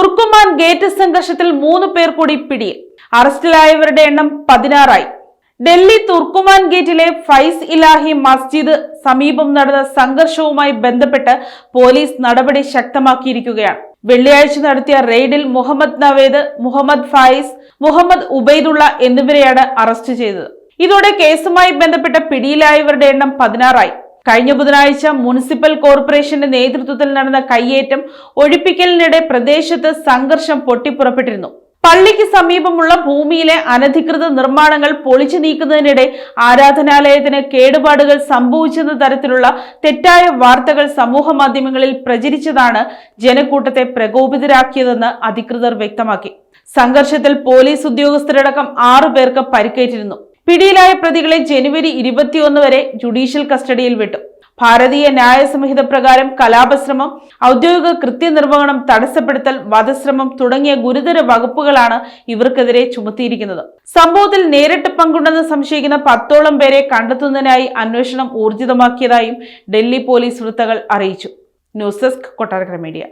Turkman gate സംഘർഷത്തിൽ 3 പേർ കൂടി പിടിയിൽ. അറസ്റ്റിലായവരുടെ എണ്ണം 16 ഡൽഹി തുർക്കുമാൻ ഗേറ്റിലെ ഫൈസ് ഇലാഹി മസ്ജിദ് സമീപം നടന്ന സംഘർഷവുമായി ബന്ധപ്പെട്ട് പോലീസ് നടപടി ശക്തമാക്കിയിരിക്കുകയാണ്. വെള്ളിയാഴ്ച നടത്തിയ റെയ്ഡിൽ മുഹമ്മദ് നവേദ്, മുഹമ്മദ് ഫായിസ്, മുഹമ്മദ് ഉബൈദുള്ള എന്നിവരെയാണ് അറസ്റ്റ് ചെയ്തത്. ഇതോടെ കേസുമായി ബന്ധപ്പെട്ട പിടിയിലായവരുടെ എണ്ണം 16 കഴിഞ്ഞ ബുധനാഴ്ച മുനിസിപ്പൽ കോർപ്പറേഷന്റെ നേതൃത്വത്തിൽ നടന്ന കയ്യേറ്റം ഒഴിപ്പിക്കലിനിടെ പ്രദേശത്ത് സംഘർഷം പൊട്ടിപ്പുറപ്പെട്ടിരുന്നു. പള്ളിക്ക് സമീപമുള്ള ഭൂമിയിലെ അനധികൃത നിർമ്മാണങ്ങൾ പൊളിച്ചു നീക്കുന്നതിനിടെ ആരാധനാലയത്തിന് കേടുപാടുകൾ സംഭവിച്ചെന്ന തരത്തിലുള്ള തെറ്റായ വാർത്തകൾ സമൂഹ മാധ്യമങ്ങളിൽ പ്രചരിച്ചതാണ് ജനക്കൂട്ടത്തെ പ്രകോപിതരാക്കിയതെന്ന് അധികൃതർ വ്യക്തമാക്കി. സംഘർഷത്തിൽ പോലീസ് ഉദ്യോഗസ്ഥരടക്കം 6 പേർക്ക് പരിക്കേറ്റിരുന്നു. പിടിയിലായ പ്രതികളെ ജനുവരി 21 വരെ ജുഡീഷ്യൽ കസ്റ്റഡിയിൽ വിട്ടു. ഭാരതീയ ന്യായ സംഹിത പ്രകാരം കലാപശ്രമം, ഔദ്യോഗിക കൃത്യനിർവഹണം തടസ്സപ്പെടുത്തൽ, വധശ്രമം തുടങ്ങിയ ഗുരുതര വകുപ്പുകളാണ് ഇവർക്കെതിരെ ചുമത്തിയിരിക്കുന്നത്. സംഭവത്തിൽ നേരിട്ട് പങ്കുണ്ടെന്ന് സംശയിക്കുന്ന 10ഓളം പേരെ കണ്ടെത്തുന്നതിനായി അന്വേഷണം ഊർജിതമാക്കിയതായും ഡൽഹി പോലീസ് വൃത്തങ്ങൾ അറിയിച്ചു. News desk Kottarakkara media.